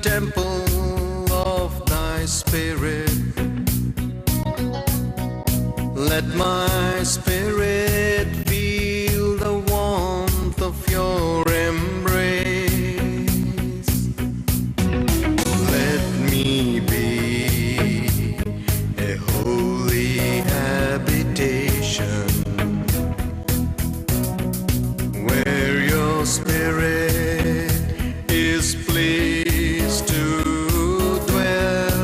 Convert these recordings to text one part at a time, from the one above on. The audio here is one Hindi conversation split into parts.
temple of thy spirit. Let my spirit feel the warmth of your embrace. Let me be a holy habitation where your spirit is pleased to dwell.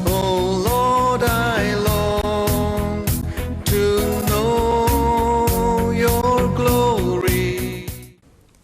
Oh Lord, I long to know your glory.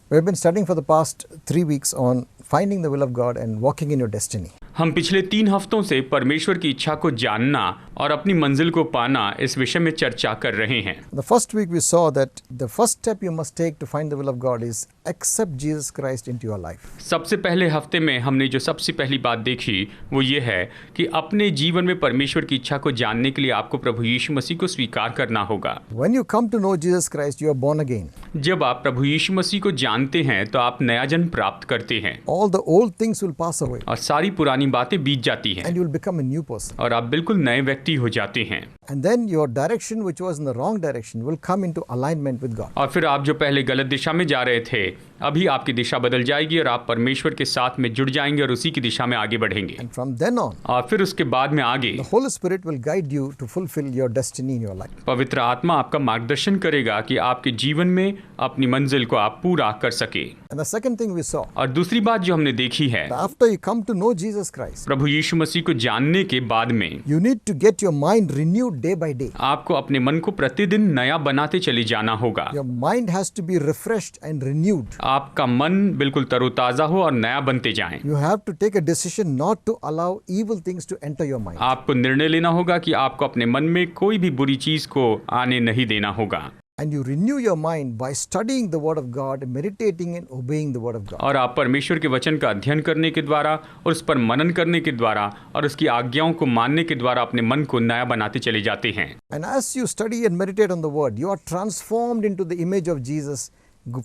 We've been studying for the past 3 weeks on finding the will of God and walking in your destiny. हम पिछले 3 हफ्तों से परमेश्वर की इच्छा को जानना और अपनी मंजिल को पाना इस विषय में चर्चा कर रहे हैं। The first week we saw that the first step you must take to find the will of God is accept Jesus Christ into your life. सबसे पहले हफ्ते में हमने जो सबसे पहली बात देखी वो ये है कि अपने जीवन में परमेश्वर की इच्छा को जानने के लिए आपको प्रभु यीशु मसीह को स्वीकार करना होगा। When you come to know Jesus Christ, you are born again. जब आप प्रभु यीशु मसीह को जानते हैं तो आप नया जन्म प्राप्त करते हैं All the old things will pass away और सारी पुरानी बातें बीत जाती हैं and you will become a new person. और आप बिल्कुल नए व्यक्ति हो जाते हैं। And then your direction, which was in the wrong direction, will come into alignment with God. और फिर आप जो पहले गलत दिशा में जा रहे थे अभी आपकी दिशा बदल जाएगी और आप परमेश्वर के साथ में जुड़ जाएंगे और उसी की दिशा में आगे बढ़ेंगे। And from then on, और फिर उसके बाद में आगे the Holy Spirit will guide you to fulfill your destiny in your life. पवित्र आत्मा आपका मार्गदर्शन करेगा कि आपके जीवन में अपनी मंजिल को आप पूरा कर सके। And the second thing we saw, और दूसरी बात जो हमने देखी है after you come to know Jesus Christ, प्रभु यीशु मसीह को जानने के बाद में you need to get your mind renewed day by day. आपको अपने मन को प्रतिदिन नया बनाते चले जाना होगा। Your mind has to be refreshed and renewed. आपका मन बिल्कुल तरोताजा हो और नया बनते जाएं। You have to take a decision not to allow evil things to enter your mind. आपको निर्णय लेना होगा कि आपको अपने मन में कोई भी बुरी चीज को आने नहीं देना होगा। And you renew your mind by studying the Word of God, meditating and obeying the Word of God. और आप परमेश्वर के वचन का अध्ययन करने के द्वारा और उस पर मनन करने के द्वारा और उसकी आज्ञाओं को मानने के द्वारा अपने मन को नया बनाते चले जाते हैं। And as you study and meditate on the Word, you are transformed into the image of Jesus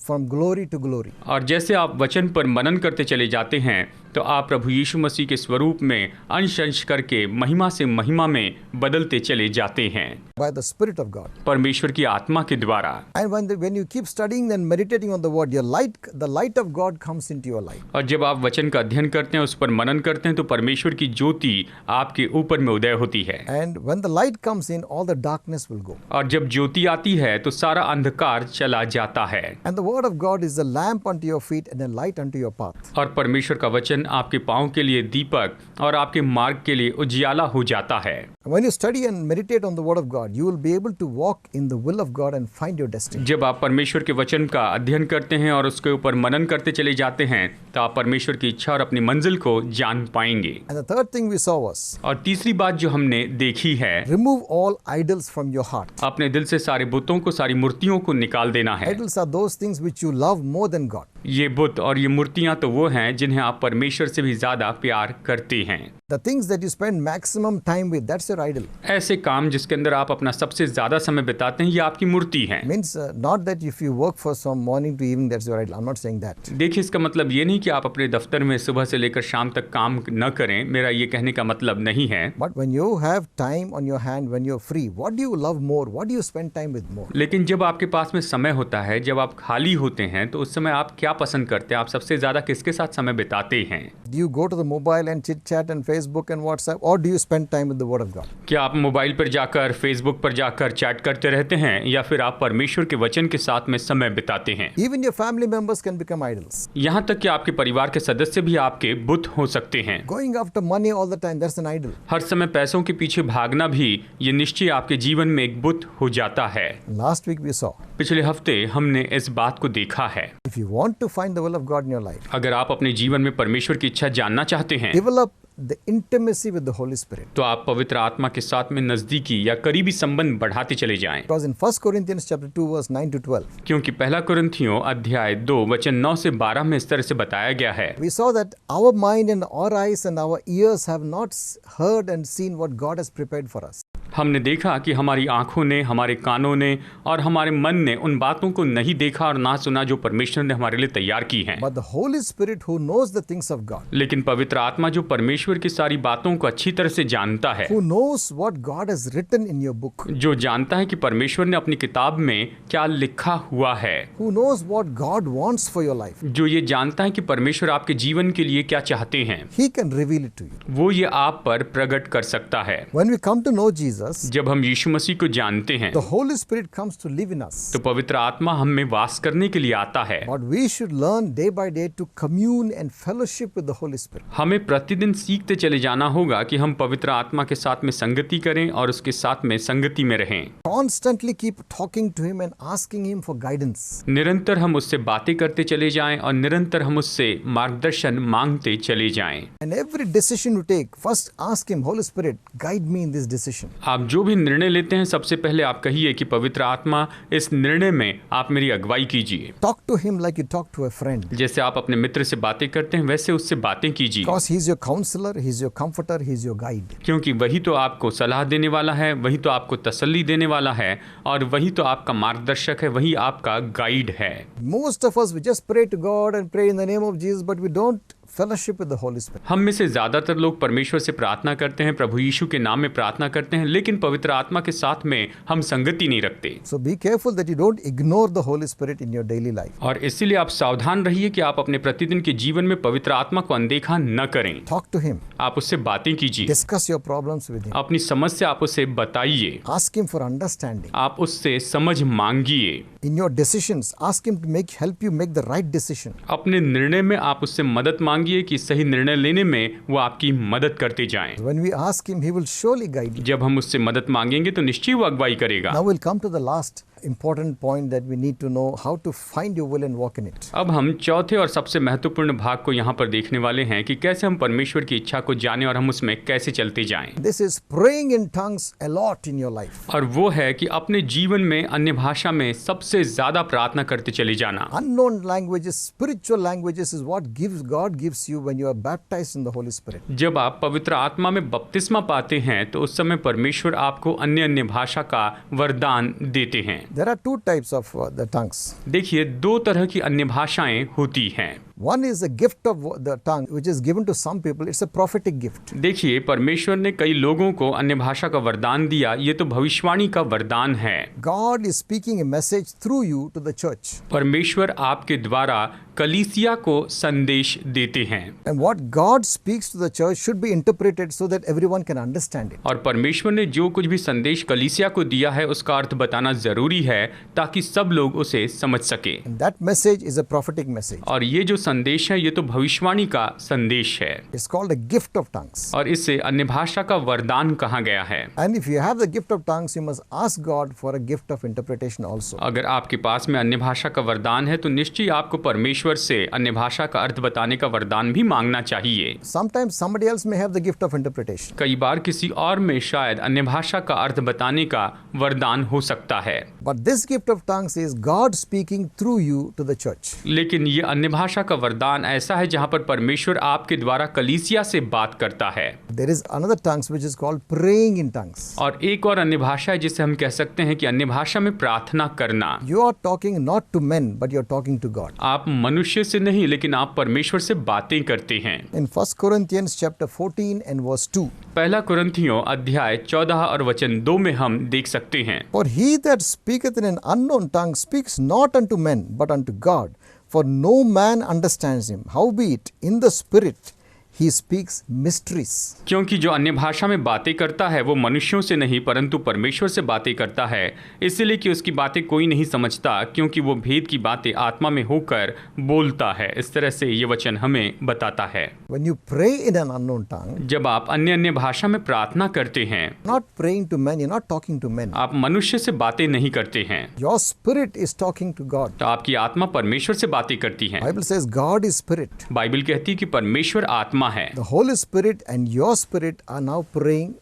from glory to glory. और जैसे आप वचन पर मनन करते चले जाते हैं तो आप प्रभु यीशु मसीह के स्वरूप में अंश अंश करके महिमा से महिमा में बदलते चले जाते हैं By the Spirit of God. परमेश्वर की आत्मा के द्वारा। And when you keep studying and meditating on the Word, the light of God comes into your life. और जब आप वचन का अध्ययन करते हैं उस पर मनन करते हैं तो परमेश्वर की ज्योति आपके ऊपर में उदय होती है। And when the light comes in, all the darkness will go. और जब ज्योति आती है तो सारा अंधकार चला जाता है। And the Word of God is a lamp unto your feet and a light unto your path. और परमेश्वर का वचन आपके पाँव के लिए दीपक और आपके मार्ग के लिए उजियाला हो जाता है। When you study and meditate on the Word of God, you will be able to walk in the will of God and find your destiny. जब आप परमेश्वर के वचन का अध्ययन करते हैं और उसके ऊपर मनन करते चले जाते हैं तो आप परमेश्वर की इच्छा और अपनी मंजिल को जान पाएंगे। And the third thing we saw was, और तीसरी बात जो हमने देखी है remove all idols from your heart. अपने दिल से सारे बुतों को सारी मूर्तियों को निकाल देना है। Idols are those things which you love more than God. ये बुत और ये मूर्तियां तो वो हैं जिन्हें आप परमेश्वर से भी ज्यादा प्यार करते हैं। The things that you spend maximum time with, that's your idol. ऐसे काम जिसके अंदर आप अपना सबसे ज्यादा समय बिताते हैं ये आपकी मूर्ति है। Means not that if you work for from morning to evening, that's your idol. I'm not saying that. देखिए इसका मतलब ये नहीं कि आप अपने दफ्तर में सुबह से लेकर शाम तक काम न करें, मेरा ये कहने का मतलब नहीं है। But when you have time on your hand, when you're free, what do you love more? What do you spend time with more? लेकिन जब आपके पास में समय होता है, जब आप खाली होते हैं तो उस समय आप क्या पसंद करते हैं? आप सबसे ज्यादा किसके साथ समय बिताते हैं? Do you go to the mobile and chit chat and Facebook and WhatsApp, or do you spend time with the Word of God? क्या आप मोबाइल पर जाकर फेसबुक पर जाकर चैट करते रहते हैं या फिर आप परमेश्वर के वचन के साथ में समय बिताते हैं? Even your family members can become idols. यहाँ तक कि आपके परिवार के सदस्य भी आपके बुत हो सकते हैं। Going after money all the time, that's an idol. हर समय पैसों के पीछे भागना भी ये निश्चय आपके जीवन में एक बुत हो जाता है। Last week we saw, पिछले हफ्ते हमने इस बात को देखा है। if you want to find the will of God in your life, अगर आप अपने जीवन में परमेश्वर की इच्छा जानना चाहते हैं develop the intimacy with the Holy Spirit. तो आप पवित्र आत्मा के साथ में नजदीकी या करीबी संबंध बढ़ाते चले जाएं। Because in 1 Corinthians chapter 2 verse 9 to 12, क्योंकि पहला कुरिन्थियों अध्याय 2 वचन 9 से 12 में इस तरह से बताया गया है, we saw that our mind and our eyes and our ears have not heard and seen what God has prepared for us. हमने देखा कि हमारी आंखों ने, हमारे कानों ने और हमारे मन ने उन बातों को नहीं देखा और ना सुना जो परमेश्वर ने हमारे लिए तैयार की हैं। But the Holy Spirit who knows the things of God, लेकिन पवित्र आत्मा जो परमेश्वर की सारी बातों को अच्छी तरह से जानता है, who knows what God has written in your book, जो जानता है कि परमेश्वर ने अपनी किताब में क्या लिखा हुआ है, who knows what God wants for your life, जो ये जानता है कि परमेश्वर आपके जीवन के लिए क्या चाहते हैं, He can reveal it to you. वो ये आप पर प्रकट कर सकता है। When we come to know Jesus, जब हम यीशु मसीह को जानते हैं the Holy Spirit comes to live in us. तो पवित्र आत्मा हम में वास करने के लिए आता है। But we should learn day by day to commune and fellowship with the Holy Spirit. हमें प्रतिदिन सीखते चले जाना होगा कि हम पवित्र आत्मा के साथ में संगति करें और उसके साथ में संगति में रहें। Constantly keep talking to Him and asking Him for guidance. निरंतर हम उससे बातें करते चले जाएं और निरंतर हम उससे मार्गदर्शन मांगते चले जाएं। And every decision you take, first ask Him, Holy Spirit, guide me in this decision. आप जो भी निर्णय लेते हैं सबसे पहले आप कहिए कि पवित्र आत्मा इस निर्णय में आप मेरी अगुवाई कीजिए। Talk to Him like you talk to a friend. जैसे आप अपने मित्र से बातें करते हैं वैसे उससे बातें कीजिए, Because He's your counselor, He's your comforter, He's your guide. क्योंकि वही तो आपको सलाह देने वाला है, वही तो आपको तसल्ली देने वाला है और वही तो आपका मार्गदर्शक है, वही आपका गाइड है। Most of us, we just pray to God and pray in the name of Jesus, but we don't fellowship with the Holy Spirit. हम में से ज्यादातर लोग परमेश्वर से प्रार्थना करते हैं, प्रभु यीशु के नाम में प्रार्थना करते हैं, लेकिन पवित्र आत्मा के साथ में हम संगति नहीं रखते। So be careful that you don't ignore the Holy Spirit in your daily life. और इसीलिए आप सावधान रहिए कि आप अपने प्रतिदिन के जीवन में पवित्र आत्मा को अनदेखा न करें। Talk to Him. आप उससे बातें कीजिए, Discuss your problems with Him. अपनी समस्या आप उससे बताइए, Ask Him for understanding. आप उससे समझ मांगिए। In your decisions, ask Him to help you make the right decision. अपने निर्णय में आप उससे मदद मांगिए कि सही निर्णय लेने में वो आपकी मदद करते जाएं। When we ask Him, He will surely guide you. जब हम उससे मदद मांगेंगे तो निश्चय वो अगुवाई करेगा। Now we'll come to the last important point that we need to know how to find your will and walk in it. अब हम चौथे और सबसे महत्वपूर्ण भाग को यहाँ पर देखने वाले हैं कि कैसे हम परमेश्वर की इच्छा को जाने और हम उसमें कैसे चलते जाएं। This is praying in tongues a lot in your life. और वो है कि अपने जीवन में अन्य भाषा में सबसे ज्यादा प्रार्थना करते चले जाना। Unknown languages, spiritual languages is what God gives you when you are baptized in the Holy Spirit. जब आप पवित्र आत्मा में बपतिस्मा पाते हैं तो उस समय परमेश्वर आपको अन्य भाषा का वरदान देते हैं। There are two types of the tongues. देखिए, दो तरह की अन्य भाषाएं होती हैं। One is a gift of the tongue which is given to some people. It's a prophetic gift. देखिए, परमेश्वर ने कई लोगों को अन्य भाषा का वरदान दिया, ये तो भविष्यवाणी का वरदान है। God is speaking a message through you to the church. परमेश्वर आपके द्वारा कलीसिया को संदेश देते हैं। And what God speaks to the church should be interpreted so that everyone can understand it. और परमेश्वर ने जो कुछ भी संदेश कलीसिया को दिया है उसका अर्थ बताना जरूरी है ताकि सब लोग उसे समझ सके। And that message is a prophetic message. और ये जो संदेश है ये तो भविष्यवाणी का संदेश है। It's called a gift of tongues. और इसे अन्य भाषा का वरदान कहा गया है। And if you have the gift of tongues, you must ask God for a gift of interpretation also. अगर आपके पास में अन्य भाषा का वरदान है तो निश्चय आपको परमेश्वर से अन्य भाषा का अर्थ बताने का वरदान भी मांगना चाहिए। Sometimes somebody else may have the gift of interpretation. कई बार किसी और में शायद अन्य भाषा का अर्थ बताने का वरदान हो सकता है। But this gift of tongues is God speaking through you to the church. लेकिन ये अन्य भाषा का वरदान ऐसा है जहाँ पर परमेश्वर आपके द्वारा कलीसिया से बात करता है। There is another tongues which is called praying in tongues. और एक और अन्य भाषा है जिसे हम कह सकते हैं कि अन्य भाषा में प्रार्थना करना। You are talking not to men, but you are talking to God. आप मनुष्य से नहीं लेकिन आप परमेश्वर से बातें करते हैं। In 1 Corinthians chapter 14 and verse 2. पहला कुरिन्थियों अध्याय 14 और वचन 2 में हम देख सकते हैं। For he that speaketh in an unknown tongue speaks not unto men, but unto God. For no man understands him. Howbeit in the spirit he speaks mysteries. क्योंकि जो अन्य भाषा में बातें करता है वो मनुष्यों से नहीं परंतु परमेश्वर से बातें करता है, इसलिए कि उसकी बातें कोई नहीं समझता क्योंकि वो भेद की बातें आत्मा में होकर बोलता है। इस तरह से ये वचन हमें बताता है। When you pray in an unknown tongue, जब आप अन्य भाषा में प्रार्थना करते हैं, not praying to men, you're not talking to men. आप मनुष्य से बातें नहीं करते हैं, Your spirit is talking to God. तो आपकी आत्मा परमेश्वर से बातें करती है। Bible says God is spirit. Bible कहती है कि परमेश्वर आत्मा है। The Holy Spirit and your spirit are now praying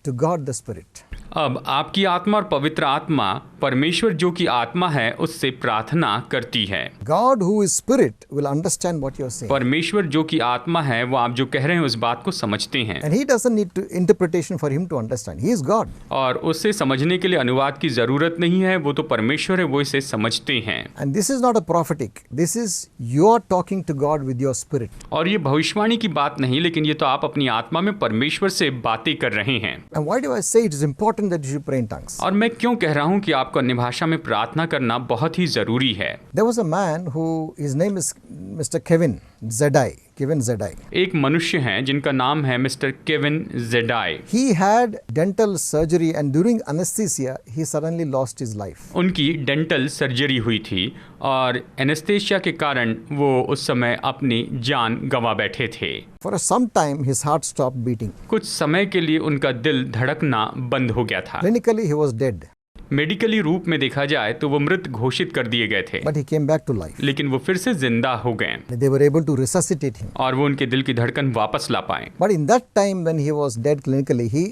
to God the Spirit. अब आपकी आत्मा और पवित्र आत्मा परमेश्वर जो कि आत्मा है उससे प्रार्थना करती है। God who is Spirit will understand what you're saying. परमेश्वर जो कि आत्मा है वो आप जो कह रहे हैं उस बात को समझते हैं And He doesn't need to interpretation for Him to understand. He is God. और उससे समझने के लिए अनुवाद की जरूरत नहीं है, वो तो परमेश्वर है, वो इसे समझते हैं। And this is not a prophetic. This is you are talking to God with your spirit. और ये भविष्यवाणी की बात नहीं, लेकिन ये तो आप अपनी आत्मा में परमेश्वर से बातें कर रहे हैं। And why do I say it is important that you should pray in tongues? और मैं क्यों कह रहा हूँ कि आपको अन्य भाषा में प्रार्थना करना बहुत ही जरूरी है। There was a man who his name is Mr. Kevin Zedai. Kevin Zedai. एक मनुष्य हैं जिनका नाम है mister Kevin Jedi. He had dental surgery and during anesthesia he suddenly lost his life. उनकी डेंटल सर्जरी हुई थी और एनेस्थेसिया के कारण वो उस समय अपनी जान गंवा बैठे थे। For some time his heart stopped beating. कुछ समय के लिए उनका दिल धड़कना बंद हो गया था। Clinically he was dead, medically रूप में देखा जाए तो वो मृत घोषित कर दिए गए थे, but he came back to life. लेकिन वो फिर से जिंदा हो गए They were able to resuscitate him. और वो उनके दिल की धड़कन वापस ला पाए। But in that time when he was dead clinically,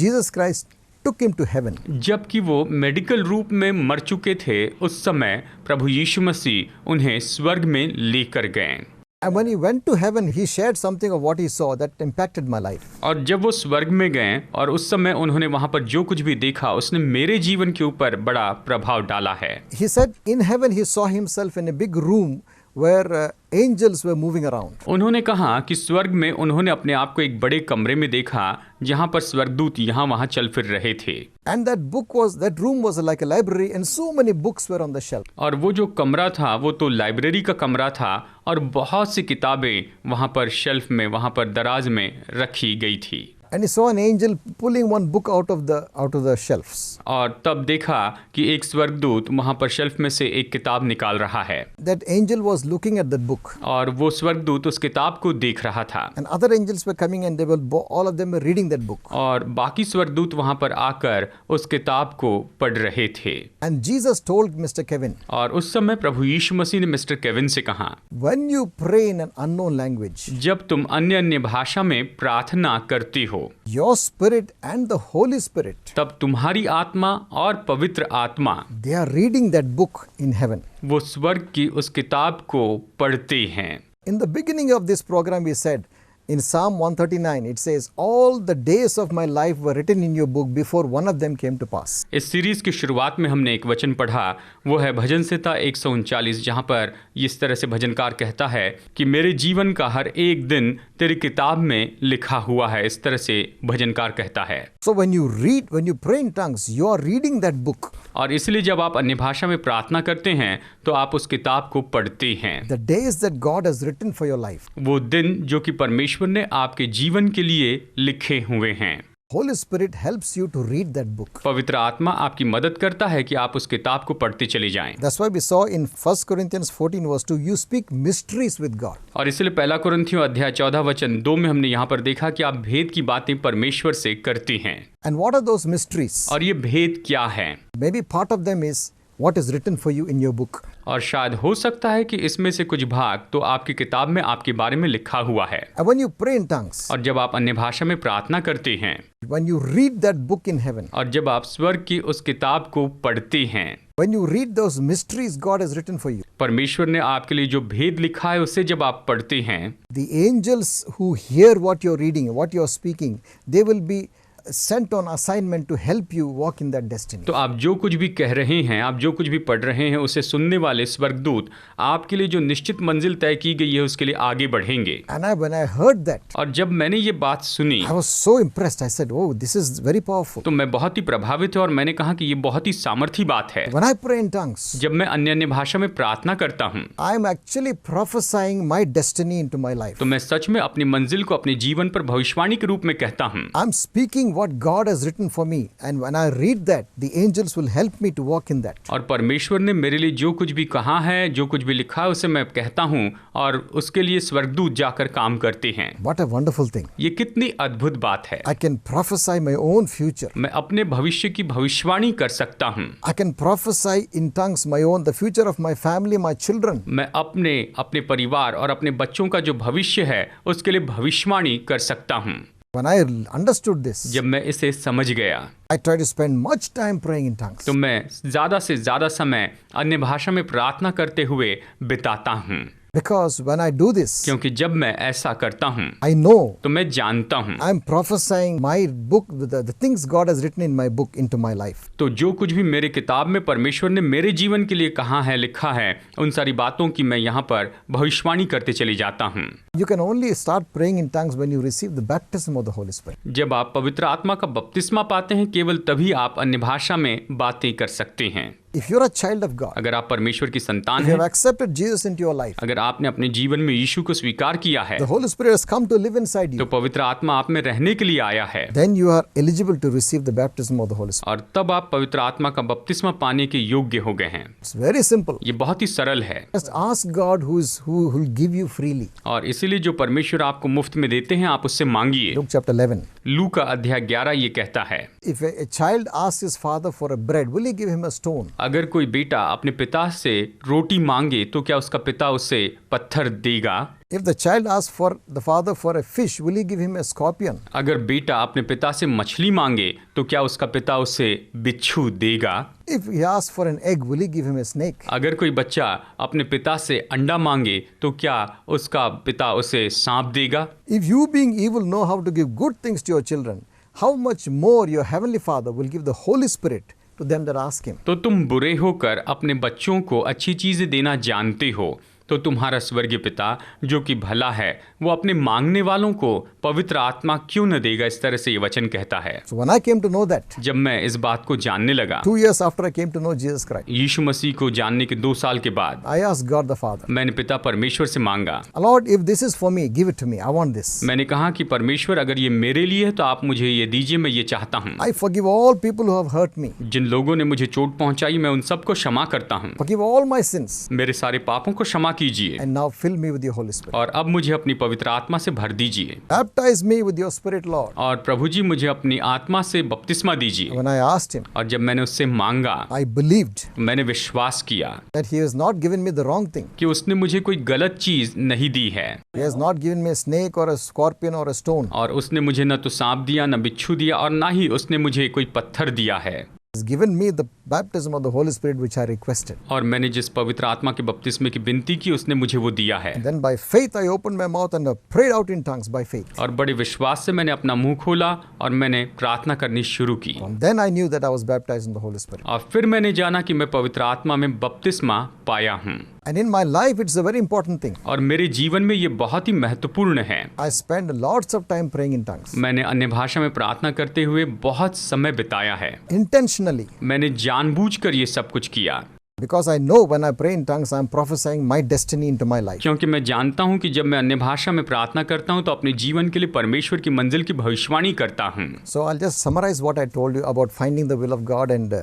Jesus Christ took him to heaven. जबकि वो मेडिकल रूप में मर चुके थे, उस समय प्रभु यीशु मसीह उन्हें स्वर्ग में लेकर गए। And when he went to heaven, he shared something of what he saw that impacted my life. और जब वो स्वर्ग में गए और उस समय उन्होंने वहां पर जो कुछ भी देखा उसने मेरे जीवन के ऊपर बड़ा प्रभाव डाला है। He said in heaven he saw himself in a big room where angels were moving around. उन्होंने कहा कि स्वर्ग में उन्होंने अपने आप को एक बड़े कमरे में देखा जहां पर स्वर्गदूत यहाँ वहां चल फिर रहे थे। And that room was like a library and so many books were on the shelf. और वो जो कमरा था वो तो लाइब्रेरी का कमरा था और बहुत सी किताबें वहां पर शेल्फ में, वहां पर दराज में रखी गई थी। And he saw an angel pulling one book out of the shelves. और तब देखा कि एक स्वर्गदूत वहां पर शेल्फ में से एक किताब निकाल रहा है। That angel was looking at that book. और वो स्वर्गदूत उस किताब को देख रहा था। And other angels were coming and all of them were reading that book. और बाकी स्वर्गदूत वहां पर आकर उस किताब को पढ़ रहे थे। And Jesus told Mr. Kevin, और उस समय प्रभु यीशु मसीह ने मिस्टर केविन से कहा, when you pray in an unknown language, जब तुम अन्य भाषा में प्रार्थना करते हो, your spirit and the Holy Spirit, तब तुम्हारी आत्मा और पवित्र आत्मा they are reading that book in heaven. वो स्वर्ग की उस किताब को पढ़ते हैं। In the beginning of this program we said, in Psalm 139 it says, all the days of my life were written in your book before one of them came to pass. इस सीरीज की शुरुआत में हमने एक वचन पढ़ा, वो है भजन संहिता 139, जहाँ पर इस तरह से भजनकार कहता है कि मेरे जीवन का हर एक दिन तेरी किताब में लिखा हुआ है। इस तरह से भजनकार कहता है। So when you pray in tongues, you are reading that book. और इसलिए जब आप अन्य भाषा में प्रार्थना करते हैं तो आप उस किताब को पढ़ते हैं। The days that God has written for your life. वो दिन जो कि परमेश्वर ने आपके जीवन के लिए लिखे हुए हैं। Holy Spirit helps you to read that book. पवित्र आत्मा आपकी मदद करता है कि आप उस किताब को पढ़ते चले जाएं। That's why we saw in 1 Corinthians 14 verse 2, you speak mysteries with God. और इसलिए पहला कुरिन्थियों अध्याय 14 वचन 2 में हमने यहाँ पर देखा कि आप भेद की बातें परमेश्वर से करते हैं। And what are those mysteries? और ये भेद क्या है? Maybe part of them is what is written for you in your book. और शायद हो सकता है कि इसमें से कुछ भाग तो आपकी किताब में आपके बारे में लिखा हुआ है। And when you pray in tongues, और जब आप अन्य भाषा में प्रार्थना करते हैं, when you read that book in heaven, और जब आप स्वर्ग की उस किताब को पढ़ते हैं, when you read those mysteries God has written for you, परमेश्वर ने आपके लिए जो भेद लिखा है उसे जब आप पढ़ते हैं, the angels who hear what you're reading, what you're speaking, they will be sent on assignment to help you walk in that destiny. तो आप जो कुछ भी कह रहे हैं, आप जो कुछ भी पढ़ रहे हैं, उसे सुनने वाले स्वर्गदूत आपके लिए जो निश्चित मंजिल तय की गई है उसके लिए आगे बढ़ेंगे। And when I heard that, और जब मैंने ये बात सुनी, I was so impressed. I said, oh, this is very powerful. तो मैं बहुत ही प्रभावित हुआ और मैंने कहा कि ये बहुत ही सामर्थी बात है। When I pray in tongues, जब मैं अन्य भाषा में प्रार्थना करता हूँ, I am actually prophesying my destiny into my life. तो मैं सच में अपनी मंजिल को अपने जीवन पर भविष्यवाणी के रूप में कहता हूँ। I'm speaking what God has written for me, and when I read that, the angels will help me to walk in that. और परमेश्वर ने मेरे लिए जो कुछ भी कहा है, जो कुछ भी लिखा है, उसे मैं कहता हूँ और उसके लिए स्वर्गदूत जाकर काम करते हैं। What a wonderful thing. ये कितनी अद्भुत बात है। I can prophesy my own future. मैं अपने भविष्य की भविष्यवाणी कर सकता हूँ। I can prophesy in tongues my own, the future of my family, my children. मैं अपने परिवार और अपने बच्चों का जो भविष्य है उसके लिए भविष्यवाणी कर सकता हूँ। When I understood this, जब मैं इसे समझ गया I tried to spend much time praying in tongues. तो मैं ज़्यादा से ज़्यादा समय अन्य भाषा में प्रार्थना करते हुए बिताता हूँ, Because when I do this, क्योंकि जब मैं ऐसा करता हूँ I know तो मैं जानता हूँ I am prophesying my book, the things God has written in my book into my life. तो जो कुछ भी मेरे किताब में परमेश्वर ने मेरे जीवन के लिए कहा है, लिखा है, उन सारी बातों की मैं यहाँ पर भविष्यवाणी करते चले जाता हूँ। You can only start praying in tongues when you receive the baptism of the Holy Spirit. जब आप पवित्र आत्मा का बपतिस्मा पाते हैं, केवल तभी आप अन्य भाषा में बातें कर सकते हैं। If you're a child of God, अगर आप परमेश्वर की संतान if you हैं, have accepted Jesus into your life, अगर आपने अपने जीवन में यीशु को स्वीकार किया है, the Holy Spirit has come to live inside तो you, पवित्र आत्मा आप में रहने के लिए आया है, then you are eligible to receive the baptism of the Holy Spirit. और तब आप पवित्र आत्मा का बपतिस्मा पाने के योग्य हो गए हैं। It's very simple. ये बहुत ही सरल है, Just ask God who will give you freely. और इसीलिए जो परमेश्वर आपको मुफ्त में देते हैं, आप उससे मांगिए। Luke chapter 11. लू का अध्याय 11 ये कहता है, If a child asks his father for a bread, will he give him a stone? अगर कोई बेटा अपने पिता से रोटी मांगे तो क्या उसका पिता उसे पत्थर देगा? If the child asks for the father for a fish, will he give him a scorpion? अगर बेटा अपने पिता से मछली मांगे तो क्या उसका पिता उसे बिच्छू देगा? If he asks for an egg, will he give him a snake? अगर कोई बच्चा अपने पिता से अंडा मांगे तो क्या उसका पिता उसे सांप देगा? If you being evil know how to give good things to your children, how much more your heavenly Father will give the Holy Spirit to them that ask him. तो तुम बुरे होकर अपने बच्चों को अच्छी चीजें देना जानते हो, तो तुम्हारा स्वर्गीय पिता जो कि भला है, वो अपने मांगने वालों को पवित्र आत्मा क्यों न देगा? इस तरह से ये वचन कहता है। So when I came to know that, जब मैं इस बात को जानने लगा, 2 years after I came to know Jesus Christ, यीशु मसीह को जानने के 2 साल के बाद, I asked God the Father, मैंने पिता परमेश्वर से मांगा। Lord, if this is for me, give it to me. I want this. मैंने कहा कि परमेश्वर, अगर ये मेरे लिए है तो आप मुझे ये दीजिए, मैं ये चाहता हूँ। I forgive all people who have hurt me. जिन लोगों ने मुझे चोट पहुंचाई, मैं उन सबको क्षमा करता हूँ। Forgive all my sins. मेरे सारे पापों को क्षमा कीजिए, And now fill me with your Holy Spirit. और अब मुझे अपनी पवित्र आत्मा से भर दीजिए। Baptize me with your Spirit, Lord. और प्रभु जी, मुझे अपनी आत्मा से बपतिस्मा दीजिए। When I asked him, और जब मैंने उससे मांगा, I believed मैंने विश्वास किया that he has not given me the wrong thing. कि उसने मुझे कोई गलत चीज नहीं दी है, He has not given me a snake or a scorpion or a stone. और उसने मुझे न तो सांप दिया, न बिच्छू दिया, और ना ही उसने मुझे कोई पत्थर दिया है। He has given me the baptism of the Holy Spirit which I requested. और मैंने जिस पवित्र आत्मा के बपतिस्मे की विनती की, उसने मुझे वो दिया है। And then by faith I opened my mouth and prayed out in tongues by faith. और बड़े विश्वास से मैंने अपना मुंह खोला और मैंने प्रार्थना करनी शुरू की। And then I knew that I was baptized in the Holy Spirit. और फिर मैंने जाना कि मैं पवित्र आत्मा में बपतिस्मा पाया हूँ। And in my life it's a very important thing. और मेरे जीवन में ये बहुत ही महत्वपूर्ण है। I spend lots of time praying in tongues. मैंने अन्य भाषा में प्रार्थना करते हुए बहुत समय बिताया है। Intentionally. मैंने जानबूझकर ये सब कुछ किया, Because I know when I pray in tongues I am prophesying my destiny into my life. क्योंकि मैं जानता हूँ कि जब मैं अन्य भाषा में प्रार्थना करता हूँ तो अपने जीवन के लिए परमेश्वर की मंजिल की भविष्यवाणी करता हूँ। So I'll just summarize what I told you about finding the will of God and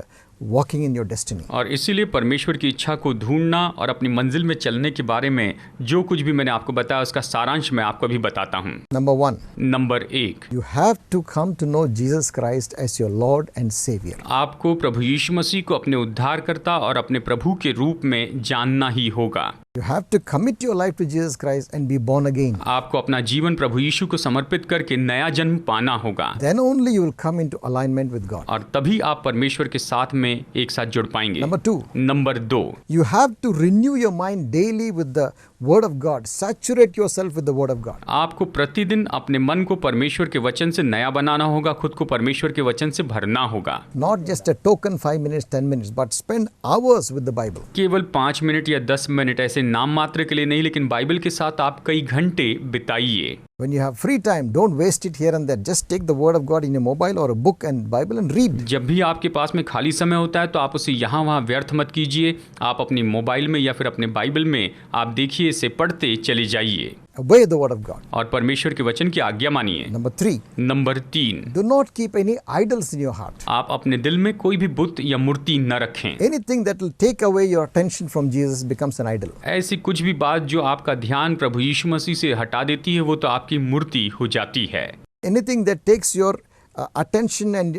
walking in your destiny. और इसीलिए परमेश्वर की इच्छा को ढूंढना और अपनी मंजिल में चलने के बारे में जो कुछ भी मैंने आपको बताया, उसका सारांश मैं आपको भी बताता हूँ। Number 1. Number 1, You have to come to know Jesus Christ as your Lord and Savior. आपको प्रभु यीशु मसीह को अपने उद्धारकर्ता और अपने प्रभु के रूप में जानना ही होगा। You have to commit your life to Jesus Christ and be born again. आपको अपना जीवन प्रभु यीशु को समर्पित करके नया जन्म पाना होगा, Then only you will come into alignment with God. और तभी आप परमेश्वर के साथ में एक साथ जुड़ पाएंगे। Number 2. Number 2, You have to renew your mind daily with the Word of God. Saturate yourself with the Word of God. आपको प्रतिदिन अपने मन को परमेश्वर के वचन से नया बनाना होगा, खुद को परमेश्वर के वचन से भरना होगा। Not just a token 5 minutes, 10 minutes, but spend hours with the Bible. केवल 5 मिनट या 10 मिनट ऐसे नाम मात्र के लिए नहीं, लेकिन बाइबल के साथ आप कई घंटे बिताइए। When you have free time, don't waste it here and there. Just take the Word of God in your mobile or a book and Bible and read. जब भी आपके पास में खाली समय होता है तो आप उसे यहाँ वहाँ व्यर्थ मत कीजिए। आप अपनी मोबाइल में या फिर अपने बाइबल में आप देखिए, इसे पढ़ते चले जाइए Obey the Word of God. और परमेश्वर के वचन की आज्ञा मानिए। Number 3. Number 3, Do not keep any idols in your heart. आप अपने दिल में कोई भी बुत या मूर्ति न रखें। Anything that will take away your attention from Jesus becomes an idol. ऐसी कुछ भी बात जो आपका ध्यान प्रभु यीशु मसीह से हटा देती है, वो तो आपकी मूर्ति हो जाती है। Anything that takes your attention and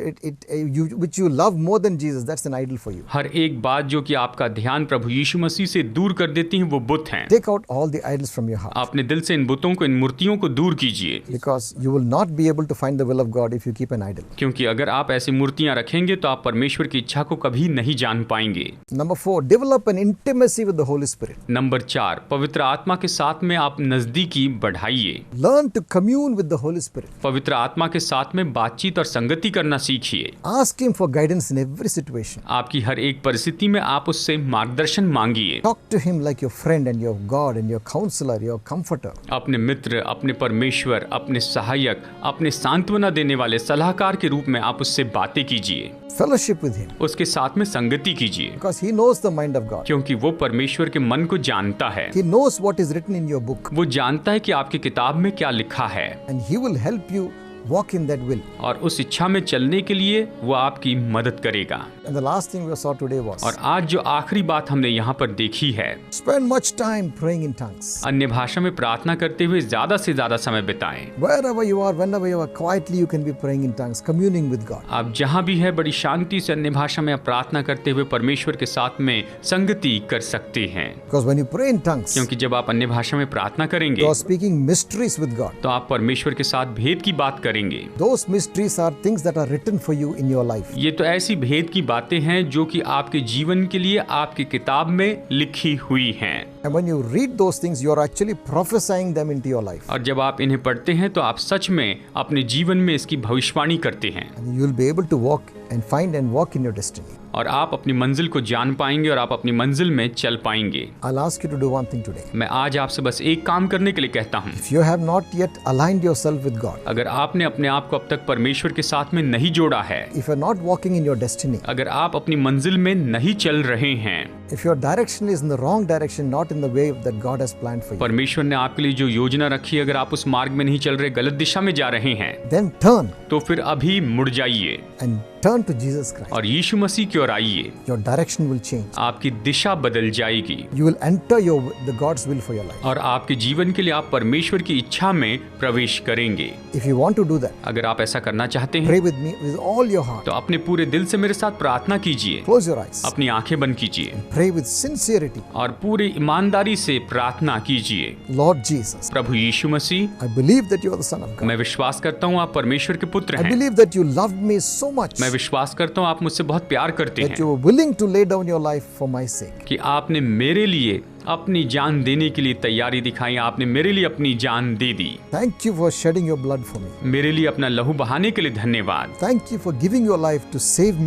which you love more than Jesus, that's an idol for you. हर एक बात जो कि आपका ध्यान प्रभु यीशु मसीह से दूर कर देती हैं वो बुत हैं। Take out all the idols from your heart, अपने दिल से इन बुतों को, इन मूर्तियों को दूर कीजिए, because you will not be able to find the will of God if you keep an idol. क्योंकि अगर आप ऐसी मूर्तियां रखेंगे तो आप परमेश्वर की इच्छा को कभी नहीं जान पाएंगे। Number 4, develop an intimacy with the Holy Spirit. Number 4, पवित्र आत्मा के साथ में आप नजदीकी बढ़ाइए। Learn to commune with the Holy Spirit. पवित्र आत्मा के साथ में बातचीत और संगति करना सीखिए। Ask Him for guidance in every situation. आपकी हर एक परिस्थिति में आप उससे मार्गदर्शन मांगिए। Talk to Him like your friend and your God and your counselor, your comforter. अपने मित्र, अपने परमेश्वर, अपने सहायक, अपने सांत्वना देने वाले सलाहकार के रूप में आप उससे बातें कीजिए। Fellowship with Him, उसके साथ में संगति कीजिए, because He knows the mind of God. क्योंकि वो परमेश्वर के मन को जानता है। He knows what is written in your book, वो जानता है कि आपकी किताब में क्या लिखा है, and He will help you walk in that will. और उस इच्छा में चलने के लिए वो आपकी मदद करेगा। And the last thing we saw today was, और आज जो आखिरी बात हमने यहाँ पर देखी है, spend much time praying in tongues. अन्य भाषा में प्रार्थना करते हुए ज्यादा से ज्यादा समय बिताएं। Wherever you are, whenever you are, quietly you can be praying in tongues, communing with God. आप जहाँ भी है बड़ी शांति से अन्य भाषा में आप प्रार्थना करते हुए परमेश्वर के साथ में संगति कर सकते हैं। Because when you pray in tongues, क्योंकि जब आप अन्य भाषा में प्रार्थना करेंगे you are speaking mysteries with God. तो आप परमेश्वर के साथ भेद की बात करेंगे। Those mysteries are things that are written for you in your life. ये तो ऐसी भेद की बातें हैं जो कि आपके जीवन के लिए आपकी किताब में लिखी हुई हैं। And when you read those things, you are actually prophesying them into your life. और जब आप इन्हें पढ़ते हैं तो आप सच में अपने जीवन में इसकी भविष्यवाणी करते हैं, And you will be able to walk and find and walk in your destiny. और आप अपनी मंजिल को जान पाएंगे और आप अपनी मंजिल में चल पाएंगे। I'll ask you to do one thing today. मैं आज आपसे बस एक काम करने के लिए कहता हूँ। If you have not yet aligned yourself with God, अगर आपने अपने आप को अब तक परमेश्वर के साथ में नहीं जोड़ा है, if you're not walking in your destiny, अगर आप अपनी मंजिल में नहीं चल रहे हैं, if your direction is in the wrong direction, not in the way that God has planned for you, परमेश्वर ने आपके लिए जो योजना रखी है, अगर आप उस मार्ग में नहीं चल रहे, गलत दिशा में जा रहे हैं, then turn तो फिर अभी मुड़ जाइए and turn to Jesus Christ. और यीशु मसीह की ओर आइए। Your direction will change. आपकी दिशा बदल जाएगी You will enter the God's will for your life. और आपके जीवन के लिए आप परमेश्वर की इच्छा में प्रवेश करेंगे। If you want to do that, अगर आप ऐसा करना चाहते हैं pray with me with all your heart. तो अपने पूरे दिल से मेरे साथ प्रार्थना कीजिए, Close your eyes. अपनी आंखें बंद कीजिए Pray with sincerity. और पूरी ईमानदारी से प्रार्थना कीजिए। Lord Jesus, Prabhu Yeshu Masih, I believe that you are the Son of God. मैं विश्वास करता हूँ आप परमेश्वर के पुत्र I हैं। believe that you loved me so much मैं विश्वास करता हूँ आप मुझसे बहुत प्यार करते that हैं you were willing to lay down your life for my sake. कि आपने मेरे लिए अपनी जान देने के लिए तैयारी दिखाई, आपने मेरे लिए अपनी जान दे दी। Thank you for shedding your blood for me. मेरे लिए अपना लहू बहाने के लिए धन्यवाद। Thank you for giving your life to save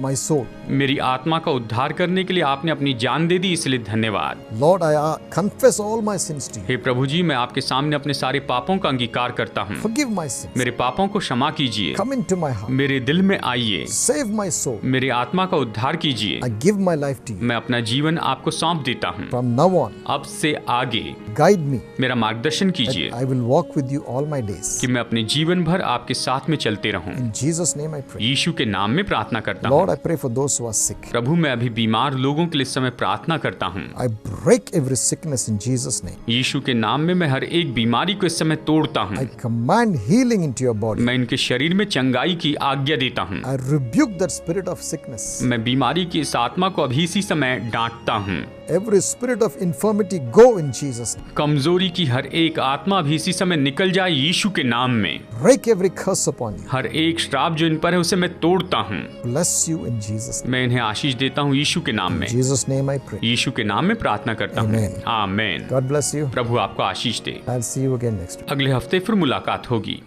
my soul. मेरी आत्मा का उद्धार करने के लिए आपने अपनी जान दे दी, इसलिए धन्यवाद। Lord, I confess all my sins to you. हे प्रभु जी, मैं आपके सामने अपने सारे पापों का अंगीकार करता हूँ। Forgive my sins. मेरे पापों को क्षमा कीजिए, Come into my heart. मेरे दिल में आइए, Save my soul. मेरी आत्मा का उद्धार कीजिए। I give my life to you. मैं अपना जीवन आपको सौंप देता हूँ। From now on, अब से आगे guide me. मेरा मार्गदर्शन कीजिए I will walk with you all my days. कि मैं अपने जीवन भर आपके साथ में चलते रहूं। In Jesus' name I pray. यीशु के नाम में प्रार्थना करता Lord, हूँ। I pray for those who are sick. प्रभु, मैं अभी बीमार लोगों के लिए इस समय प्रार्थना करता हूँ। I break every sickness in Jesus' name. यीशु के नाम में मैं हर एक बीमारी को इस समय तोड़ता हूँ। I command healing into your body. मैं इनके शरीर में चंगाई की आज्ञा देता हूँ। I rebuke that spirit of sickness. मैं बीमारी की इस आत्मा को अभी इसी समय डांटता हूँ। Every spirit of infirmity go in Jesus' name. कमजोरी की हर एक आत्मा भी इसी समय निकल जाए यीशु के नाम में। Break every curse upon you. हर एक श्राप जो इन पर है उसे मैं तोड़ता हूँ। Bless you in Jesus' name. मैं इन्हें आशीष देता हूँ यीशु के नाम में। In Jesus' name I pray. यीशु के नाम में प्रार्थना करता हूँ। Amen. आमीन। God bless you. प्रभु आपको आशीष दे। I'll see you again next week. अगले हफ्ते फिर मुलाकात होगी।